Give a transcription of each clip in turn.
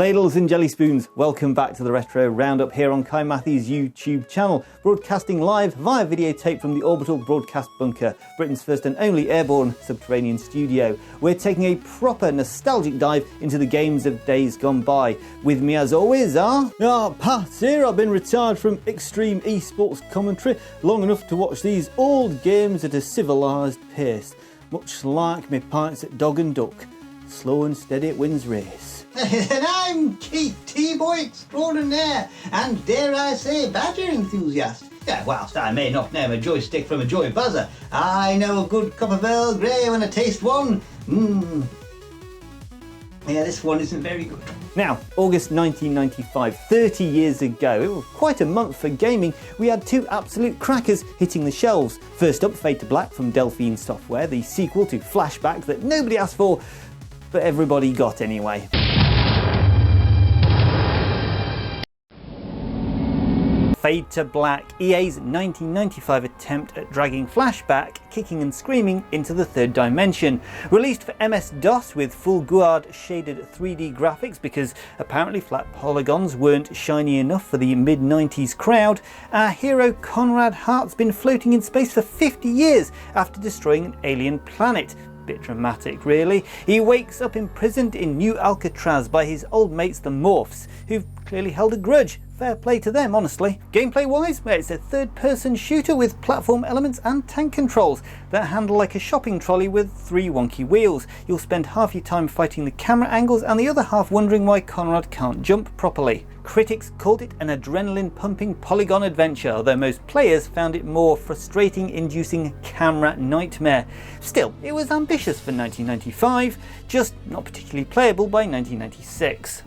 Ladles and jelly spoons, welcome back to the Retro Roundup here on Kohigh Mathy's YouTube channel, broadcasting live via videotape from the Orbital Broadcast Bunker, Britain's first and only airborne subterranean studio. We're taking a proper nostalgic dive into the games of days gone by. With me as always are... Pat here. I've been retired from extreme esports commentary long enough to watch these old games at a civilised pace, much like me pints at Dog and Duck. Slow and steady it wins race. And I'm Keith, T-Boy extraordinaire, and dare I say, badger enthusiast. Whilst I may not know a joystick from a joy buzzer, I know a good cup of Earl Grey when I taste one. Yeah, this one isn't very good. Now, August 1995, 30 years ago, it was quite a month for gaming. We had two absolute crackers hitting the shelves. First up, Fade to Black from Delphine Software, the sequel to Flashback that nobody asked for, but everybody got anyway. Fade to Black, EA's 1995 attempt at dragging Flashback, kicking and screaming, into the third dimension. Released for MS-DOS with full GUARD shaded 3D graphics because apparently flat polygons weren't shiny enough for the mid-90s crowd, our hero Conrad Hart's been floating in space for 50 years after destroying an alien planet. Bit dramatic really. He wakes up imprisoned in New Alcatraz by his old mates the Morphs, who've clearly held a grudge. Fair play to them, honestly. Gameplay wise, it's a third person shooter with platform elements and tank controls that handle like a shopping trolley with 3 wonky wheels. You'll spend half your time fighting the camera angles and the other half wondering why Conrad can't jump properly. Critics called it an adrenaline pumping polygon adventure, although most players found it more frustrating, inducing camera nightmare. Still, it was ambitious for 1995, just not particularly playable by 1996.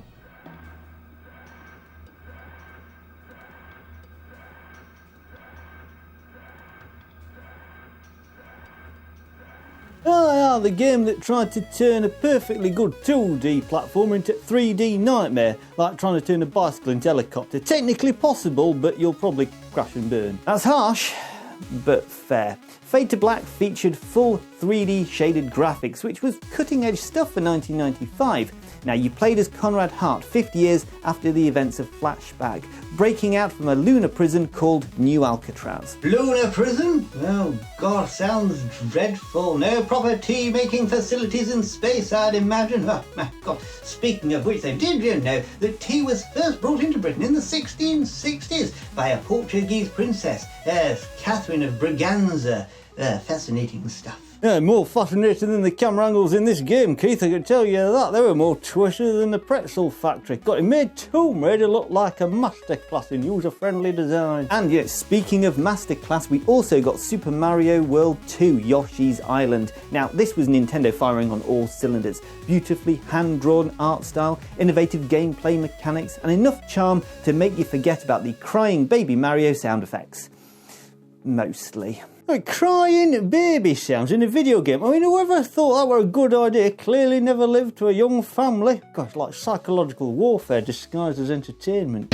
The game that tried to turn a perfectly good 2D platformer into 3D nightmare, like trying to turn a bicycle into a helicopter. Technically possible, but you'll probably crash and burn. That's harsh, but fair. Fade to Black featured full 3D shaded graphics, which was cutting edge stuff for 1995. Now, you played as Conrad Hart 50 years after the events of Flashback, breaking out from a lunar prison called New Alcatraz. Lunar prison? Oh god, sounds dreadful. No proper tea making facilities in space, I'd imagine. Oh my god, speaking of which, did you know that tea was first brought into Britain in the 1660s by a Portuguese princess, Catherine of Braganza? Fascinating stuff. Yeah, more fascinating than the camera angles in this game, Keith, I can tell you that. They were more twisted than the pretzel factory. Got it made Tomb Raider look like a masterclass in user-friendly design. And yeah, speaking of masterclass, we also got Super Mario World 2 Yoshi's Island. Now, this was Nintendo firing on all cylinders. Beautifully hand-drawn art style, innovative gameplay mechanics, and enough charm to make you forget about the crying baby Mario sound effects. Mostly. Like crying baby sounds in a video game. I mean, whoever thought that were a good idea clearly never lived to a young family. Gosh, like psychological warfare disguised as entertainment.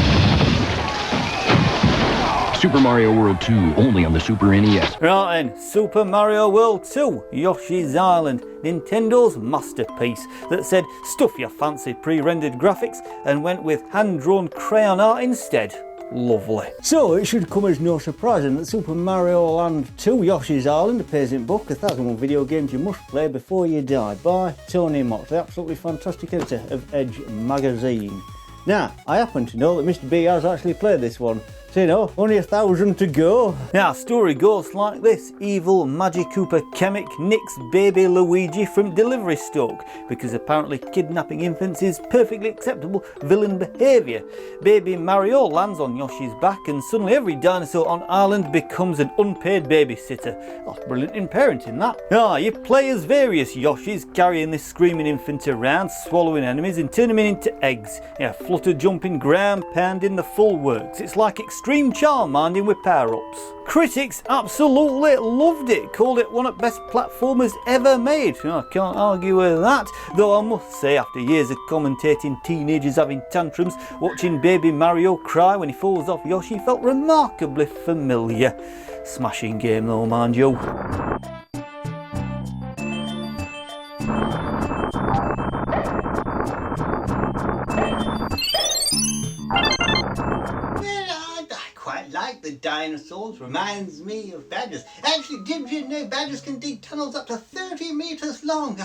Super Mario World 2, only on the Super NES. Right then, Super Mario World 2, Yoshi's Island, Nintendo's masterpiece that said stuff your fancy pre-rendered graphics and went with hand-drawn crayon art instead. Lovely. So it should come as no surprise that Super Mario Land 2 Yoshi's Island appears in book 1001 Video Games You Must Play Before You Die by Tony Mott, the absolutely fantastic editor of Edge magazine. Now, I happen to know that Mr. B has actually played this one. So, you know, only 1,000 to go. Now, story goes like this. Evil Magikoopa Chemic nicks baby Luigi from delivery stalk because apparently kidnapping infants is perfectly acceptable villain behaviour. Baby Mario lands on Yoshi's back and suddenly every dinosaur on Island becomes an unpaid babysitter. That's brilliant in parenting, that. You play as various Yoshis carrying this screaming infant around, swallowing enemies and turning them into eggs. Flutter jumping, ground pounding, the full works. It's like extreme charm minding with power-ups. Critics absolutely loved it, called it one of the best platformers ever made. I can't argue with that, though I must say after years of commentating teenagers having tantrums, watching baby Mario cry when he falls off Yoshi felt remarkably familiar. Smashing game though, mind you. the dinosaurs reminds me of badgers. Actually, did you know badgers can dig tunnels up to 30 meters long?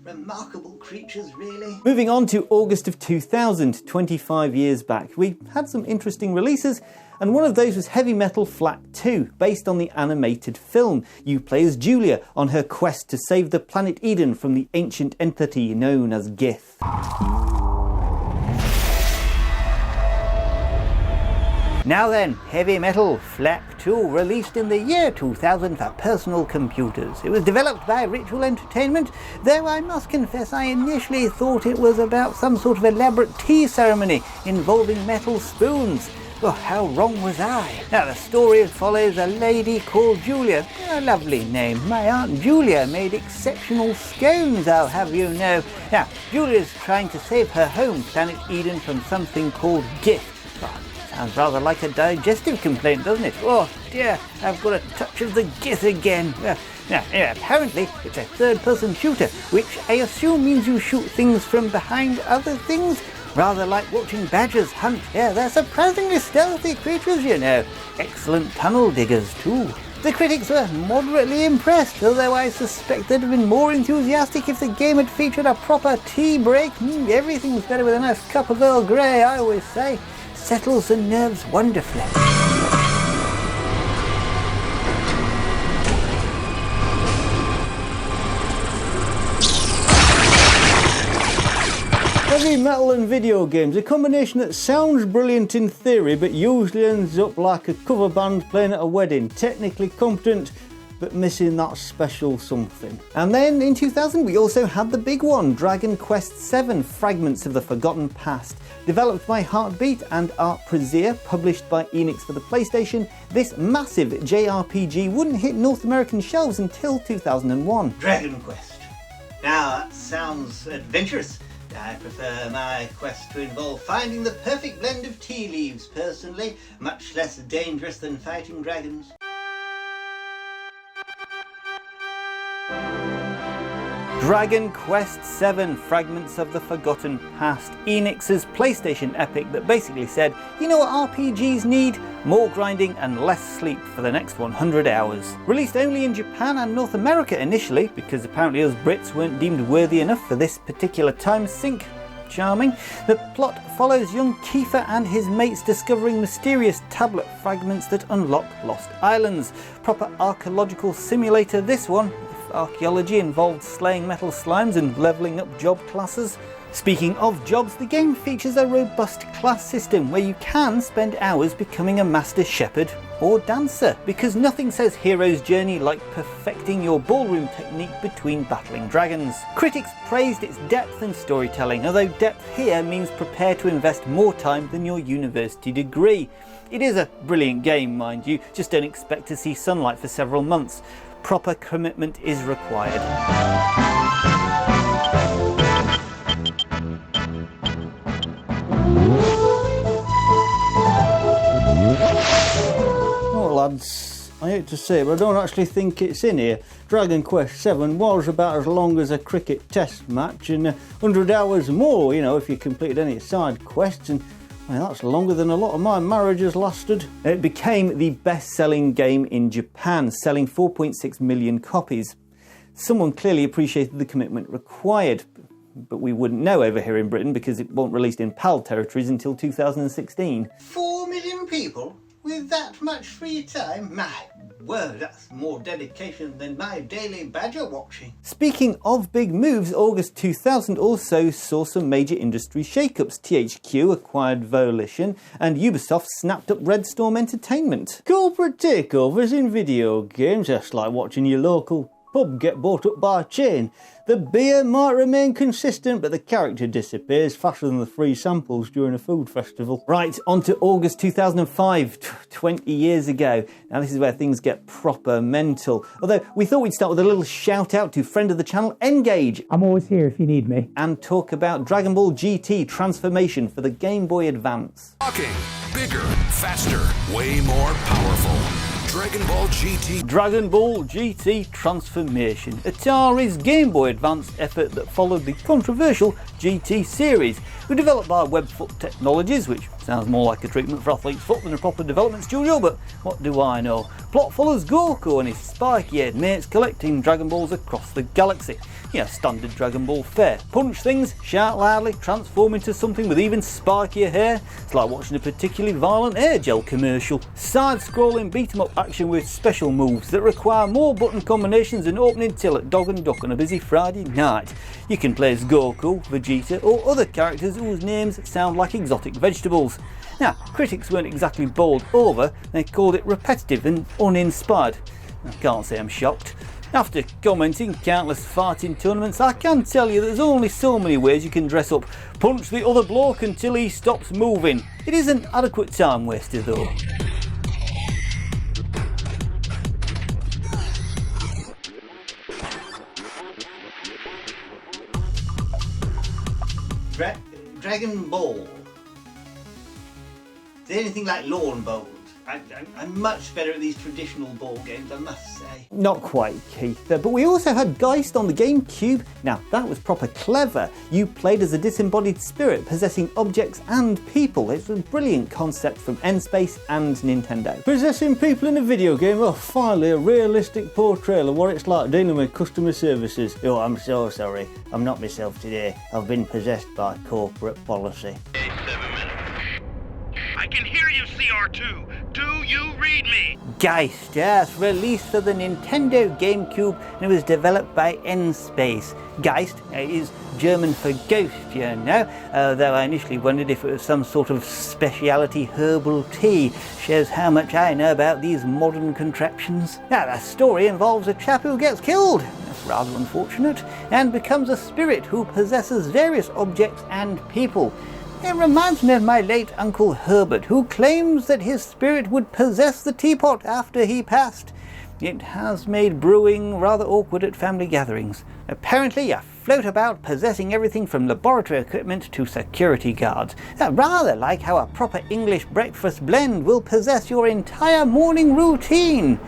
Remarkable creatures, really. Moving on to August of 2000, 25 years back, we had some interesting releases, and one of those was Heavy Metal Flat 2, based on the animated film. You play as Julia on her quest to save the planet Eden from the ancient entity known as Geist. Now then, Heavy Metal Flat 2, released in the year 2000 for personal computers. It was developed by Ritual Entertainment, though I must confess I initially thought it was about some sort of elaborate tea ceremony involving metal spoons. Oh, how wrong was I? Now, the story follows a lady called Julia. A lovely name. My Aunt Julia made exceptional scones, I'll have you know. Now, Julia's trying to save her home, planet Eden, from something called Geist. Sounds rather like a digestive complaint, doesn't it? Oh dear, I've got a touch of the Geist again. Now, apparently it's a third-person shooter, which I assume means you shoot things from behind other things, rather like watching badgers hunt. Yeah, they're surprisingly stealthy creatures, you know. Excellent tunnel diggers too. The critics were moderately impressed, although I suspect they'd have been more enthusiastic if the game had featured a proper tea break. Everything's better with a nice cup of Earl Grey, I always say. Settles the nerves wonderfully. Heavy metal and video games, a combination that sounds brilliant in theory but usually ends up like a cover band playing at a wedding. Technically competent but missing that special something. And then in 2000 we also had the big one, Dragon Quest VII, Fragments of the Forgotten Past. Developed by Heartbeat and Art Brazier, published by Enix for the PlayStation, this massive JRPG wouldn't hit North American shelves until 2001. Dragon Quest. Now that sounds adventurous. I prefer my quest to involve finding the perfect blend of tea leaves, personally. Much less dangerous than fighting dragons. Dragon Quest VII, Fragments of the Forgotten Past. Enix's PlayStation epic that basically said, you know what RPGs need? More grinding and less sleep for the next 100 hours. Released only in Japan and North America initially, because apparently us Brits weren't deemed worthy enough for this particular time sink. Charming. The plot follows young Kiefer and his mates discovering mysterious tablet fragments that unlock lost islands. Proper archaeological simulator this one. Archaeology involved slaying metal slimes and levelling up job classes. Speaking of jobs, the game features a robust class system where you can spend hours becoming a master shepherd or dancer, because nothing says hero's journey like perfecting your ballroom technique between battling dragons. Critics praised its depth and storytelling, although depth here means prepare to invest more time than your university degree. It is a brilliant game, mind you, just don't expect to see sunlight for several months. Proper commitment is required. Well lads, I hate to say it, but I don't actually think it's in here. Dragon Quest VII was about as long as a cricket test match and 100 hours more, you know, if you completed any side quests, and well, that's longer than a lot of my marriages lasted. It became the best-selling game in Japan, selling 4.6 million copies. Someone clearly appreciated the commitment required, but we wouldn't know over here in Britain because it wasn't released in PAL territories until 2016. 4 million people with that much free time? My word, that's more dedication than my daily badger watching. Speaking of big moves, August 2000 also saw some major industry shake-ups. THQ acquired Volition and Ubisoft snapped up Red Storm Entertainment. Corporate takeovers in video games, that's like watching your local pub get bought up by a chain. The beer might remain consistent, but the character disappears faster than the free samples during a food festival. Right, on to August 2005, 20 years ago. Now this is where things get proper mental. Although we thought we'd start with a little shout out to friend of the channel, Engage. I'm always here if you need me. And talk about Dragon Ball GT transformation for the Game Boy Advance. Talking bigger, faster, way more powerful. Dragon Ball GT. Dragon Ball GT Transformation, Atari's Game Boy Advance effort that followed the controversial GT series. Were developed by Webfoot Technologies, which sounds more like a treatment for athlete's foot than a proper development studio, but what do I know? Plot follows Goku and his spiky-haired mates collecting Dragon Balls across the galaxy. Standard Dragon Ball fare. Punch things, shout loudly, transform into something with even spikier hair. It's like watching a particularly violent air gel commercial. Side-scrolling beat-em-up action with special moves that require more button combinations than opening till at Dog and Duck on a busy Friday night. You can play as Goku, Vegeta or other characters whose names sound like exotic vegetables. Now, critics weren't exactly bowled over, they called it repetitive and uninspired. I can't say I'm shocked. After commenting countless fighting tournaments, I can tell you there's only so many ways you can dress up. Punch the other bloke until he stops moving. It is an adequate time waster though. Dragon Ball. Is there anything like lawn bowls? I'm much better at these traditional ball games, I must say. Not quite, Keith, but we also had Geist on the GameCube. Now, that was proper clever. You played as a disembodied spirit possessing objects and people. It's a brilliant concept from N-Space and Nintendo. Possessing people in a video game? Oh, finally a realistic portrayal of what it's like dealing with customer services. Oh, I'm so sorry. I'm not myself today. I've been possessed by corporate policy. 7 minutes. I can hear you, CR2. Do you read me? Geist, yes, released for the Nintendo GameCube and it was developed by N-Space. Geist is German for ghost, you know, though I initially wondered if it was some sort of speciality herbal tea. Shows how much I know about these modern contraptions. Now, the story involves a chap who gets killed. That's rather unfortunate, and becomes a spirit who possesses various objects and people. It reminds me of my late Uncle Herbert, who claims that his spirit would possess the teapot after he passed. It has made brewing rather awkward at family gatherings. Apparently, you float about possessing everything from laboratory equipment to security guards. Rather like how a proper English breakfast blend will possess your entire morning routine.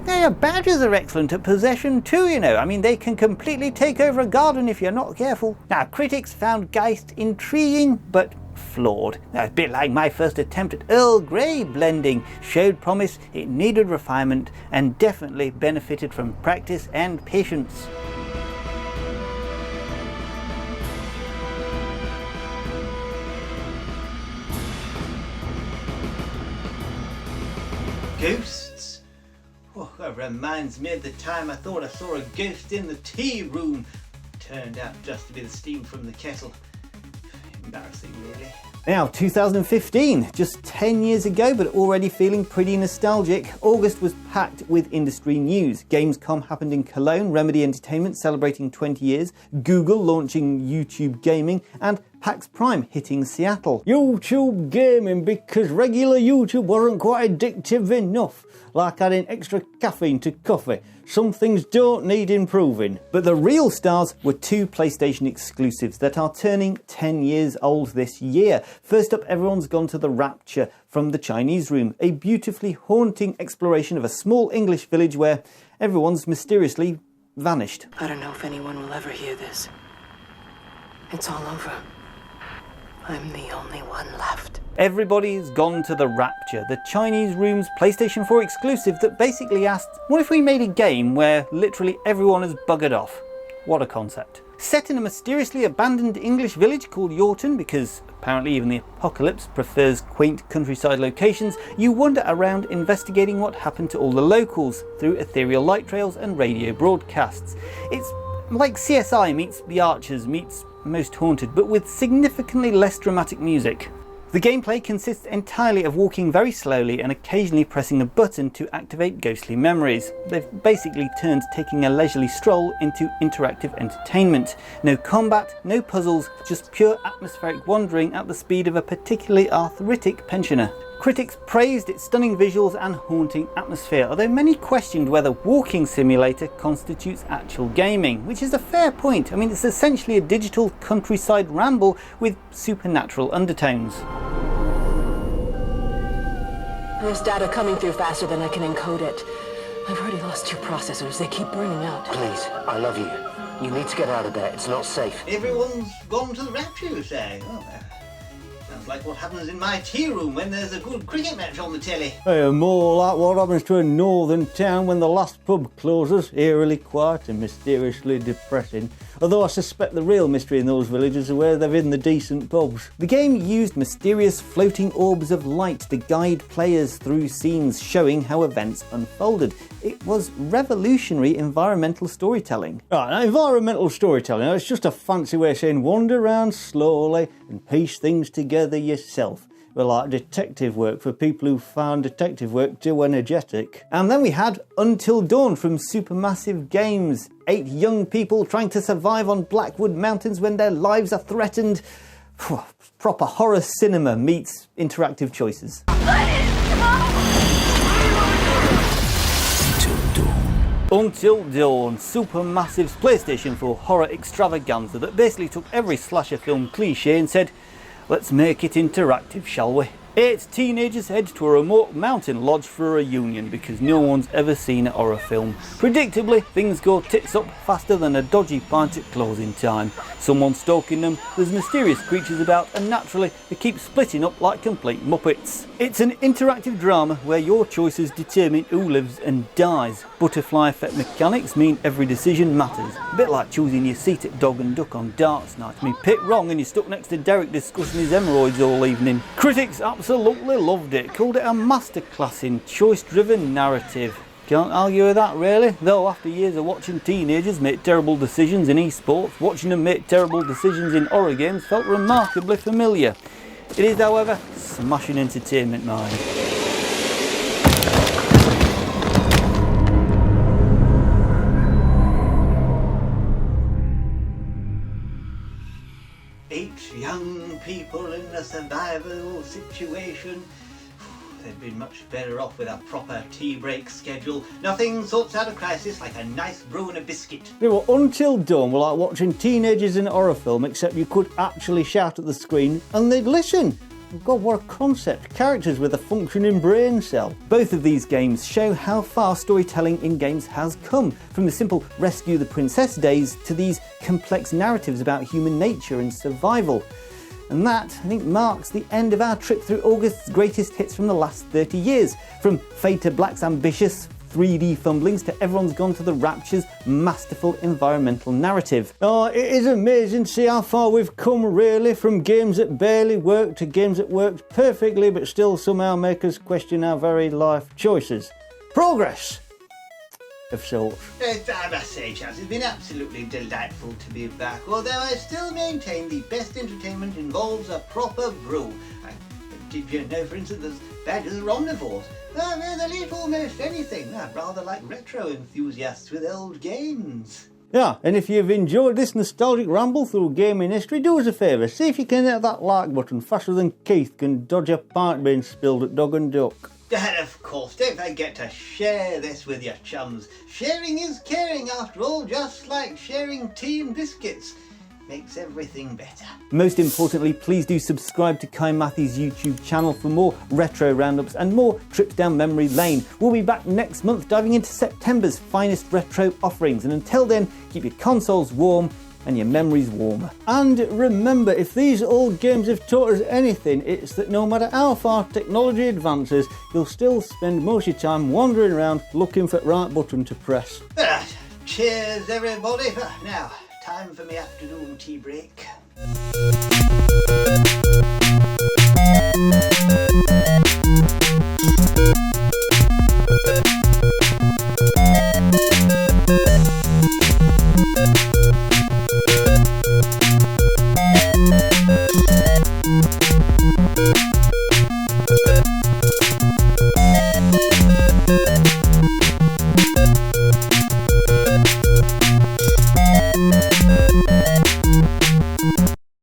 Now, your badgers are excellent at possession too, you know. I mean, they can completely take over a garden if you're not careful. Now, critics found Geist intriguing, but flawed. Now, a bit like my first attempt at Earl Grey blending. Showed promise, it needed refinement, and definitely benefited from practice and patience. Ghosts? Oh, that reminds me of the time I thought I saw a ghost in the tea room. Turned out just to be the steam from the kettle. Embarrassing, really. Now, 2015, just 10 years ago, but already feeling pretty nostalgic. August was packed with industry news. Gamescom happened in Cologne, Remedy Entertainment celebrating 20 years, Google launching YouTube Gaming, and PAX Prime hitting Seattle. YouTube Gaming, because regular YouTube wasn't quite addictive enough. Like adding extra caffeine to coffee. Some things don't need improving. But the real stars were two PlayStation exclusives that are turning 10 years old this year. First up, everyone's gone to the Rapture from the Chinese Room, a beautifully haunting exploration of a small English village where everyone's mysteriously vanished. I don't know if anyone will ever hear this. It's all over. I'm the only one left. Everybody's gone to the Rapture, the Chinese Room's PlayStation 4 exclusive that basically asked, what if we made a game where literally everyone has buggered off? What a concept. Set in a mysteriously abandoned English village called Yorton, because apparently even the apocalypse prefers quaint countryside locations, you wander around investigating what happened to all the locals through ethereal light trails and radio broadcasts. It's like CSI meets The Archers meets Most Haunted, but with significantly less dramatic music. The gameplay consists entirely of walking very slowly and occasionally pressing a button to activate ghostly memories. They've basically turned taking a leisurely stroll into interactive entertainment. No combat, no puzzles, just pure atmospheric wandering at the speed of a particularly arthritic pensioner. Critics praised its stunning visuals and haunting atmosphere, although many questioned whether Walking Simulator constitutes actual gaming, which is a fair point. I mean, it's essentially a digital countryside ramble with supernatural undertones. There's data coming through faster than I can encode it. I've already lost 2 processors. They keep burning out. Please, I love you. You need to get out of there. It's not safe. Everyone's gone to the Rapture, you say? Oh, sounds like what happens in my tea room when there's a good cricket match on the telly. More like what happens to a northern town when the last pub closes, eerily quiet and mysteriously depressing. Although I suspect the real mystery in those villages are where they've hidden the decent pubs. The game used mysterious floating orbs of light to guide players through scenes showing how events unfolded. It was revolutionary environmental storytelling. Right, now environmental storytelling, it's just a fancy way of saying wander around slowly and piece things together yourself. Well, like detective work for people who found detective work too energetic. And then we had Until Dawn from Supermassive Games. 8 young people trying to survive on Blackwood Mountains when their lives are threatened. Proper horror cinema meets interactive choices. Until Dawn, Supermassive's PlayStation 4 horror extravaganza that basically took every slasher film cliche and said, let's make it interactive, shall we? 8 teenagers head to a remote mountain lodge for a reunion because no one's ever seen a horror film. Predictably, things go tits up faster than a dodgy pint at closing time. Someone's stalking them, there's mysterious creatures about, and naturally they keep splitting up like complete muppets. It's an interactive drama where your choices determine who lives and dies. Butterfly effect mechanics mean every decision matters. A bit like choosing your seat at Dog and Duck on darts night. I mean, pick wrong and you're stuck next to Derek discussing his hemorrhoids all evening. Critics absolutely loved it, called it a masterclass in choice-driven narrative. Can't argue with that really, though after years of watching teenagers make terrible decisions in esports, watching them make terrible decisions in horror games felt remarkably familiar. It is, however, smashing entertainment mind. Young people in a survival situation. They'd been much better off with a proper tea break schedule. Nothing sorts out a crisis like a nice brew and a biscuit. They were Until Dawn were like watching teenagers in a horror film, except you could actually shout at the screen and they'd listen. God, what a concept. Characters with a functioning brain cell. Both of these games show how far storytelling in games has come, from the simple rescue the princess days to these complex narratives about human nature and survival. And that, I think, marks the end of our trip through August's greatest hits from the last 30 years. From Fade to Black's ambitious 3D fumblings to Everyone's Gone to the Rapture's masterful environmental narrative. Oh, it is amazing to see how far we've come really, from games that barely worked to games that worked perfectly but still somehow make us question our very life choices. Progress! Of sorts. I must say, Chaz, it's been absolutely delightful to be back, although I still maintain the best entertainment involves a proper brew. Did you know, for instance, there's badgers are omnivores? They'll eat almost anything, rather like retro enthusiasts with old games. Yeah, and if you've enjoyed this nostalgic ramble through gaming history, do us a favour, see if you can hit that like button faster than Keith can dodge a pint being spilled at Dog and Duck. And of course, don't forget to share this with your chums. Sharing is caring after all, just like sharing tea and biscuits. Makes everything better. Most importantly, please do subscribe to Kai Mathy's YouTube channel for more retro roundups and more trips down memory lane. We'll be back next month diving into September's finest retro offerings, and until then, keep your consoles warm and your memories warmer. And remember, if these old games have taught us anything, it's that no matter how far technology advances, you'll still spend most of your time wandering around looking for the right button to press. Cheers everybody. Now, time for my afternoon tea break.